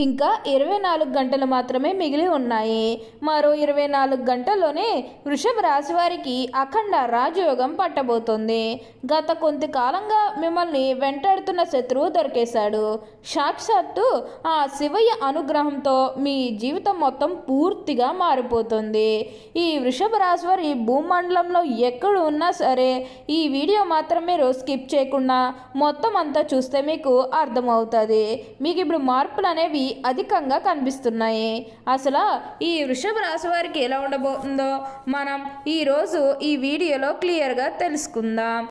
ఇంకా 24 గంటలు మాత్రమే మిగిలి ఉన్నాయి. మరో 24 గంటల్లోనే వృషభ రాశి వారికి అఖండ రాజయోగం పట్టబోతోంది. గత కొంతకాలంగా మిమ్మల్ని వెంటాడుతున్న శత్రువు దొరికేశాడు. సాక్షాత్తు ఆ శివయ్య అనుగ్రహంతో మీ జీవితం మొత్తం పూర్తిగా మారిపోతుంది. ఈ వృషభ రాశి వారి భూమండలంలో ఎక్కడ ఉన్నా సరే ఈ వీడియో మాత్రం మీరు స్కిప్ చేయకుండా మొత్తం అంతా చూస్తే మీకు అర్థమవుతుంది. మీకు ఇప్పుడు మార్పులు అనేవి అధికంగా కనిపిస్తున్నాయి. అసలు ఈ వృషభ రాశి వారికి ఎలా ఉండబోతుందో మనం ఈరోజు ఈ వీడియోలో క్లియర్గా తెలుసుకుందాం.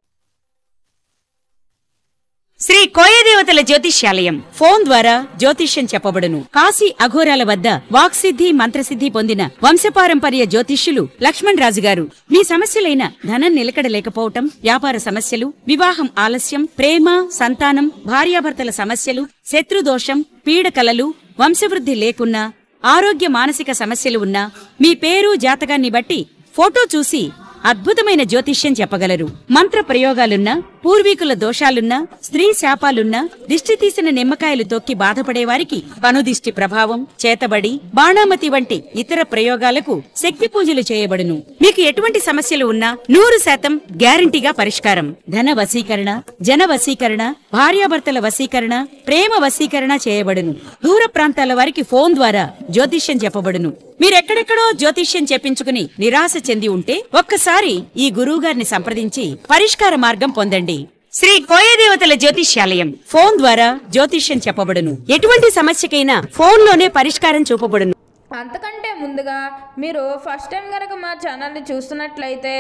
శ్రీ కోయదేవతల జ్యోతిష్యాలయం ఫోన్ ద్వారా జ్యోతిష్యం చెప్పబడును. కాశీ అఘోరాల వద్ద వాక్సిద్ధి మంత్రసిద్ధి పొందిన వంశపారంపర్య జ్యోతిష్యులు లక్ష్మణ్ రాజు గారు మీ సమస్యలైన ధనం నిలకడ లేకపోవటం, వ్యాపార సమస్యలు, వివాహం ఆలస్యం, ప్రేమ, సంతానం, భార్యాభర్తల సమస్యలు, శత్రుదోషం, పీడకలలు, వంశవృద్ధి లేకున్నా, ఆరోగ్య మానసిక సమస్యలు ఉన్నా మీ పేరు జాతకాన్ని బట్టి ఫోటో చూసి అద్భుతమైన జ్యోతిష్యం చెప్పగలరు. మంత్ర ప్రయోగాలున్నా, పూర్వీకుల దోషాలున్నా, స్త్రీ శాపాలున్నా, దిష్టి తీసిన నిమ్మకాయలు తొక్కి బాధపడేవారికి కనుదిష్టి ప్రభావం, చేతబడి, బాణామతి వంటి ఇతర ప్రయోగాలకు శక్తి పూజలు చేయబడును. మీకు ఎటువంటి సమస్యలు ఉన్నా 100% గ్యారంటీగా పరిష్కారం. ధన వశీకరణ, జన వశీకరణ, భార్యాభర్తల వశీకరణ, ప్రేమ వశీకరణ చేయబడును. దూర ప్రాంతాల వారికి ఫోన్ ద్వారా జ్యోతిష్యం చెప్పబడును. మీరెక్కడెక్కడో జ్యోతిష్యం చెప్పించుకుని నిరాశ చెంది ఉంటే ఒక్కసారి ఈ గురువుగారిని సంప్రదించి పరిష్కార మార్గం పొందండి. శ్రీ కోయదేవతల జ్యోతిష్యాలయం ఫోన్ ద్వారా జ్యోతిష్యం చెప్పబడును. ఎటువంటి సమస్యకైనా ఫోన్ లోనే పరిష్కారం చూపబడును. అంతకంటే ముందుగా మీరు ఫస్ట్ టైం కనుక మా ఛానల్ని చూస్తున్నట్లయితే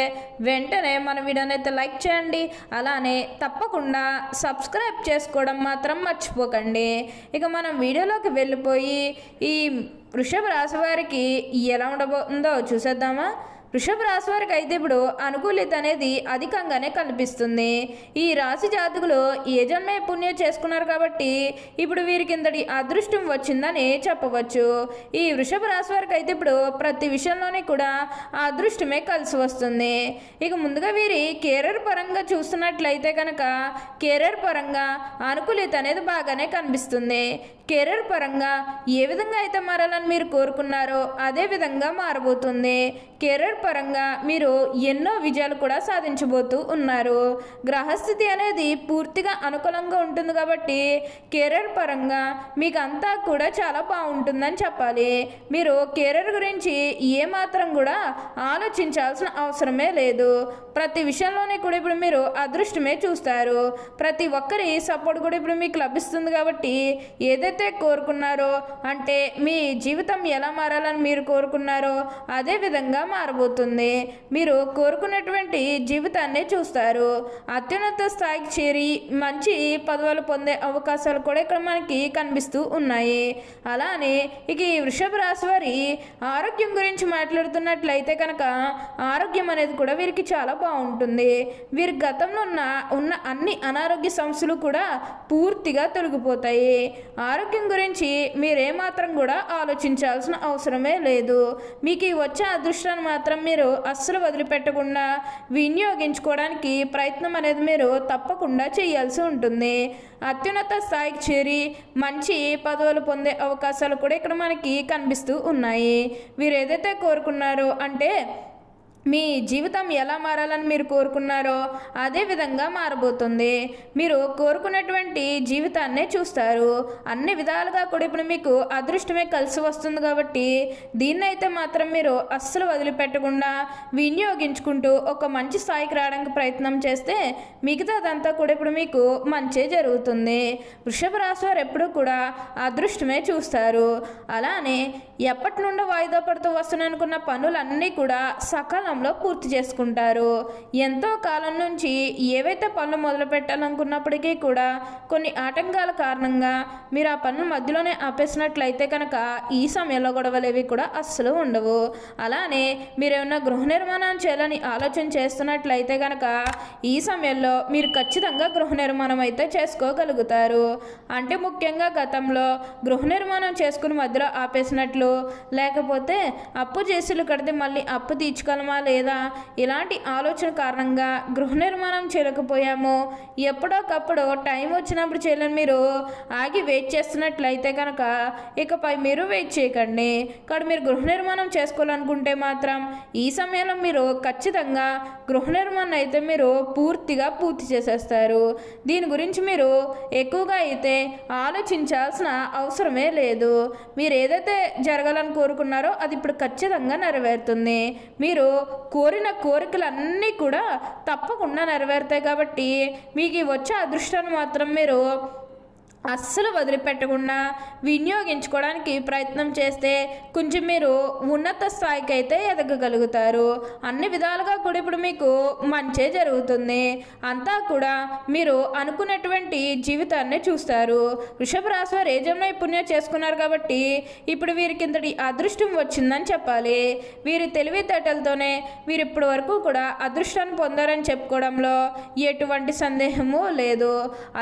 వెంటనే మన వీడియోని అయితే లైక్ చేయండి. అలానే తప్పకుండా సబ్స్క్రైబ్ చేసుకోవడం మాత్రం మర్చిపోకండి. ఇక మనం వీడియోలోకి వెళ్ళిపోయి ఈ వృషభ రాశి వారికి ఎలా ఉండబోతుందో చూసేద్దామా. వృషభ రాశి వారికి అయితే ఇప్పుడు అనుకూలిత అనేది అధికంగానే కనిపిస్తుంది. ఈ రాశి జాతకులు ఏ జన్మే పుణ్యం చేసుకున్నారు కాబట్టి ఇప్పుడు వీరికి ఇంతటి అదృష్టం వచ్చిందని చెప్పవచ్చు. ఈ వృషభ రాశి వారికి అయితే ఇప్పుడు ప్రతి విషయంలోనే కూడా ఆ అదృష్టమే కలిసి వస్తుంది. ఇక ముందుగా వీరి కెరీర్ పరంగా చూస్తున్నట్లయితే కనుక కెరీర్ పరంగా అనుకూలిత అనేది బాగానే కనిపిస్తుంది. కెరీర్ పరంగా ఏ విధంగా అయితే మారాలని మీరు కోరుకున్నారో అదే విధంగా మారబోతుంది. కెరీర్ పరంగా మీరు ఎన్నో విజయాలు కూడా సాధించబోతూ ఉన్నారు. గ్రహస్థితి అనేది పూర్తిగా అనుకూలంగా ఉంటుంది కాబట్టి కెరీర్ పరంగా మీకు అంతా కూడా చాలా బాగుంటుందని చెప్పాలి. మీరు కెరీర్ గురించి ఏమాత్రం కూడా ఆలోచించాల్సిన అవసరమే లేదు. ప్రతి విషయంలోనే కూడా ఇప్పుడు మీరు అదృష్టమే చూస్తారు. ప్రతి ఒక్కరి సపోర్ట్ కూడా ఇప్పుడు మీకు లభిస్తుంది కాబట్టి ఏదైతే కోరుకున్నారో అంటే మీ జీవితం ఎలా మారాలని మీరు కోరుకున్నారో అదే విధంగా మారబోతుంది. మీరు కోరుకున్నటువంటి జీవితాన్ని చూస్తారు. అత్యున్నత స్థాయికి చేరి మంచి పదవులు పొందే అవకాశాలు కూడా ఇక్కడ మనకి కనిపిస్తూ ఉన్నాయి. అలానే ఇక ఈ వృషభ రాశి వారి ఆరోగ్యం గురించి మాట్లాడుతున్నట్లయితే కనుక ఆరోగ్యం అనేది కూడా వీరికి చాలా బాగుంటుంది. వీరి గతంలో ఉన్న అన్ని అనారోగ్య సమస్యలు కూడా పూర్తిగా తొలగిపోతాయి. ఆరోగ్యం గురించి మీరేమాత్రం కూడా ఆలోచించాల్సిన అవసరమే లేదు. మీకు వచ్చే అదృష్టాన్ని మాత్రం మీరు అస్సలు వదిలిపెట్టకుండా వినియోగించుకోవడానికి ప్రయత్నం అనేది మీరు తప్పకుండా చేయాల్సి ఉంటుంది. అత్యున్నత స్థాయికి చేరి మంచి పదవులు పొందే అవకాశాలు కూడా ఇక్కడ మనకి కనిపిస్తూ ఉన్నాయి. వీరు ఏదైతే కోరుకున్నారో అంటే మీ జీవితం ఎలా మారాలని మీరు కోరుకున్నారో అదే విధంగా మారబోతుంది. మీరు కోరుకున్నటువంటి జీవితాన్నే చూస్తారు. అన్ని విధాలుగా కూడా ఇప్పుడు మీకు అదృష్టమే కలిసి వస్తుంది కాబట్టి దీన్నైతే మాత్రం మీరు అస్సలు వదిలిపెట్టకుండా వినియోగించుకుంటూ ఒక మంచి స్థాయికి రావడానికి ప్రయత్నం చేస్తే మిగతాదంతా కూడా ఇప్పుడు మీకు మంచి జరుగుతుంది. వృషభ రాశి వారు ఎప్పుడూ కూడా అదృష్టమే చూస్తారు. అలానే ఎప్పటి నుండో వాయిదా పడుతూ వస్తున్ననుకున్న పనులన్నీ కూడా సకాలంలో పూర్తి చేసుకుంటారు. ఎంతో కాలం నుంచి ఏవైతే పనులు మొదలు పెట్టాలనుకున్నప్పటికీ కూడా కొన్ని ఆటంకాల కారణంగా మీరు ఆ పనులు మధ్యలోనే ఆపేసినట్లయితే కనుక ఈ సమయంలో గొడవలేవి కూడా అస్సలు ఉండవు. అలానే మీరు ఏమైనా గృహ నిర్మాణం చేయాలని ఆలోచన చేస్తున్నట్లయితే కనుక ఈ సమయంలో మీరు ఖచ్చితంగా గృహ నిర్మాణం అయితే చేసుకోగలుగుతారు. అంటే ముఖ్యంగా గతంలో గృహ నిర్మాణం చేసుకుని మధ్యలో ఆపేసినట్లు లేకపోతే అప్పు చేసిలు కడితే మళ్ళీ అప్పు తీర్చుకోవాలమా లేదా ఇలాంటి ఆలోచన కారణంగా గృహ నిర్మాణం చేయలేకపోయామో, ఎప్పుడోకప్పుడు టైం వచ్చినప్పుడు చేయలేని మీరు ఆగి వెయిట్ చేస్తున్నట్లయితే కనుక ఇకపై మీరు వెయిట్ చేయకండి. ఇక్కడ మీరు గృహ నిర్మాణం చేసుకోవాలనుకుంటే మాత్రం ఈ సమయంలో మీరు ఖచ్చితంగా గృహ నిర్మాణం అయితే మీరు పూర్తిగా పూర్తి చేసేస్తారు. దీని గురించి మీరు ఎక్కువగా అయితే ఆలోచించాల్సిన అవసరమే లేదు. మీరు ఏదైతే జరగాలని కోరుకున్నారో అది ఇప్పుడు ఖచ్చితంగా నెరవేరుతుంది. మీరు కోరిన కోరికలన్నీ కూడా తప్పకుండా నెరవేరుతాయి. కాబట్టి మీకు వచ్చే అదృష్టాన్ని మాత్రం మీరు అస్సలు వదిలిపెట్టకుండా వినియోగించుకోవడానికి ప్రయత్నం చేస్తే కొంచెం మీరు ఉన్నత స్థాయికి అయితే ఎదగగలుగుతారు. అన్ని విధాలుగా కూడా ఇప్పుడు మీకు మంచే జరుగుతుంది. అంతా కూడా మీరు అనుకున్నటువంటి జీవితాన్ని చూస్తారు. వృషభ రాశి వారు ఏ జన్మ పుణ్యం చేసుకున్నారు కాబట్టి ఇప్పుడు వీరికి ఇంతటి అదృష్టం వచ్చిందని చెప్పాలి. వీరి తెలివితేటలతోనే వీరు ఇప్పటి వరకు కూడా అదృష్టాన్ని పొందారని చెప్పుకోవడంలో ఎటువంటి సందేహము లేదు.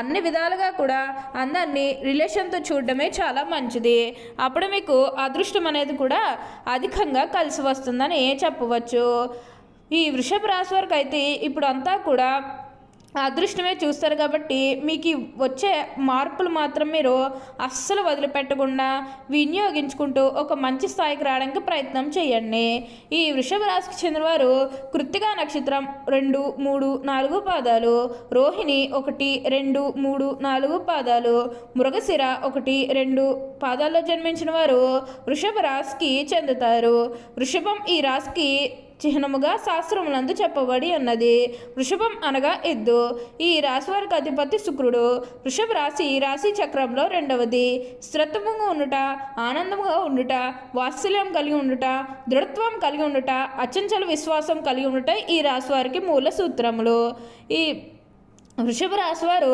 అన్ని విధాలుగా కూడా అందరినీ రిలేషన్తో చూడడమే చాలా మంచిది. అప్పుడు మీకు అదృష్టం అనేది కూడా అధికంగా కలిసి వస్తుందని చెప్పవచ్చు. ఈ వృషభ రాశి వారికి అయితే ఇప్పుడు అంతా కూడా అదృష్టమే చూస్తారు. కాబట్టి మీకు వచ్చే మార్పులు మాత్రం మీరు అస్సలు వదిలిపెట్టకుండా వినియోగించుకుంటూ ఒక మంచి స్థాయికి రావడానికి ప్రయత్నం చేయండి. ఈ వృషభ రాశికి చెందినవారు కృత్తికా నక్షత్రం 2, 3, 4 పాదాలు, రోహిణి 1, 2, 3, 4 పాదాలు, మృగశిర 1, 2 పాదాల్లో జన్మించిన వారు వృషభ రాశికి చెందుతారు. వృషభం ఈ రాశికి చిహ్నముగా శాస్త్రములందు చెప్పబడి ఉన్నది. వృషభం అనగా ఎద్దు. ఈ రాశి వారికి అధిపతి శుక్రుడు. వృషభ రాశి చక్రంలో 2వది. స్థిరత్వముగా ఉండుట, ఆనందముగా ఉండుట, వాత్సల్యం కలిగి ఉండుట, దృఢత్వం కలిగి ఉండుట, అచంచల విశ్వాసం కలిగి ఉండుట ఈ రాశి వారికి మూల సూత్రములు. ఈ వృషభ రాశి వారు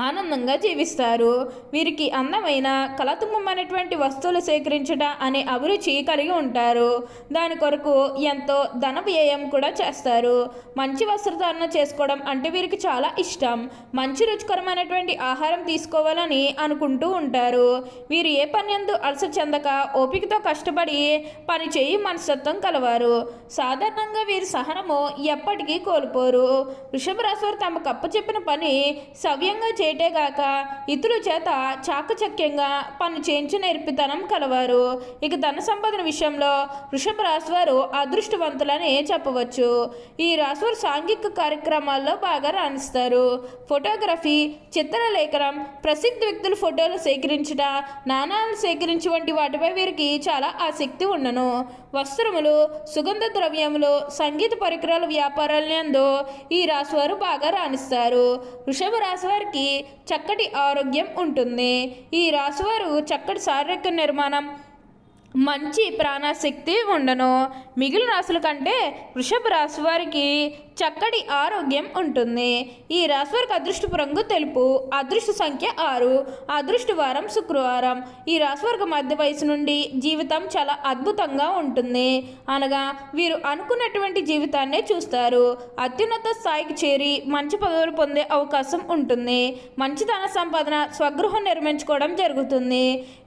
ఆనందంగా జీవిస్తారు. వీరికి అందమైన కళాత్మకమైనటువంటి వస్తువులు సేకరించట అనే అభిరుచి కలిగి ఉంటారు. దాని కొరకు ఎంతో ధన వ్యయం కూడా చేస్తారు. మంచి వస్త్రధారణ చేసుకోవడం అంటే వీరికి చాలా ఇష్టం. మంచి రుచికరమైనటువంటి ఆహారం తీసుకోవాలని అనుకుంటూ ఉంటారు. వీరు ఏ పని యందు అలసట చెందక ఓపికతో కష్టపడి పని చేయి మనస్తత్వం కలవారు. సాధారణంగా వీరి సహనము ఎప్పటికీ కోల్పోరు. వృషభ రాశి వారు తమకు అప్పచెప్పిన పని సవ్యంగా చేయటేగాక ఇతరుల చేత చాకచక్యంగా పని చేయించి నేర్పితనం కలవారు. ఇక ధన సంపాదన విషయంలో వృషభ రాశి వారు అదృష్టవంతులని చెప్పవచ్చు. ఈ రాశివారు సాంఘిక కార్యక్రమాల్లో బాగా రాణిస్తారు. ఫోటోగ్రఫీ, చిత్రలేఖనం, ప్రసిద్ధ వ్యక్తుల ఫోటోలు సేకరించుట, నాణాలు సేకరించి వంటి వాటిపై వీరికి చాలా ఆసక్తి ఉండను. వస్త్రములు, సుగంధ ద్రవ్యములు, సంగీత పరికరాల వ్యాపారాలందు ఈ రాశివారు బాగా రాణిస్తారు. వృషభ రాశి వారికి చక్కటి ఆరోగ్యం ఉంటుంది. ఈ రాశివారు చక్కటి శారీరక నిర్మాణం, మంచి ప్రాణశక్తి ఉండను. మిగిలిన రాశుల కంటే వృషభ రాశి వారికి చక్కటి ఆరోగ్యం ఉంటుంది. ఈ రాశి వారికి అదృష్టపు రంగు తెలుపు, అదృష్ట సంఖ్య 6, అదృష్ట వారం శుక్రవారం. ఈ రాశి వారికి మధ్య వయసు నుండి జీవితం చాలా అద్భుతంగా ఉంటుంది. అనగా వీరు అనుకున్నటువంటి జీవితాన్నే చూస్తారు. అత్యున్నత స్థాయికి చేరి మంచి పదవులు పొందే అవకాశం ఉంటుంది. మంచి ధన సంపాదన, స్వగృహం నిర్మించుకోవడం జరుగుతుంది.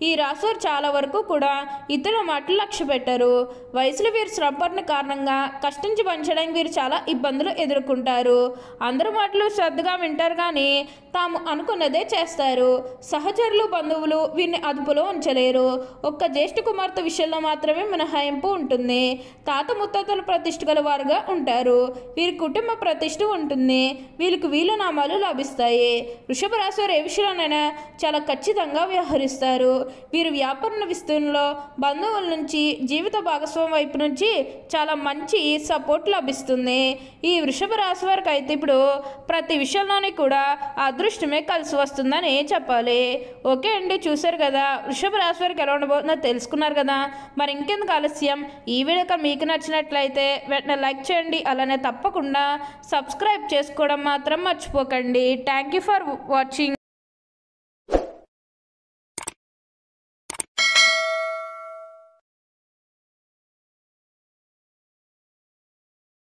ఈ రాశి వారు చాలా వరకు కూడా ఇతరుల మాటలు లక్ష్య పెట్టరు. వయసులో వీరు శ్రమపడిన కారణంగా కష్టించి పనిచేయడానికి వీరు చాలా ఇబ్బందులు ఎదుర్కొంటారు. అందరూ మాటలు శ్రద్ధగా వింటారు కానీ తాము అనుకున్నదే చేస్తారు. సహచరులు, బంధువులు వీరిని అదుపులో ఉంచలేరు. ఒక్క జ్యేష్ఠ కుమార్తె విషయంలో మాత్రమే మినహాయింపు ఉంటుంది. తాత ముత్తాతల ప్రతిష్ఠ గల వారుగా ఉంటారు. వీరి కుటుంబ ప్రతిష్ఠ ఉంటుంది. వీళ్ళకి వీలునామాలు లభిస్తాయి. వృషభ రాశి వారు ఏ విషయంలోనైనా చాలా ఖచ్చితంగా వ్యవహరిస్తారు. వీరు వ్యాపార విస్తరణలో బంధువుల నుంచి, జీవిత భాగస్వామి వైపు నుంచి చాలా మంచి సపోర్ట్ లభిస్తుంది. ఈ వృషభ రాశి వారికి అయితే ఇప్పుడు ప్రతి విషయంలోని కూడా అదృష్టమే కలిసి వస్తుందని చెప్పాలి. ఓకే అండి, చూశారు కదా వృషభ రాశి వారికి ఎలా ఉండబోతుందో తెలుసుకున్నారు కదా. మరి ఇంకెందుకు ఆలస్యం, ఈ వీడియో మీకు నచ్చినట్లయితే వెంటనే లైక్ చేయండి. అలానే తప్పకుండా సబ్స్క్రైబ్ చేసుకోవడం మాత్రం మర్చిపోకండి. Thank you for watching.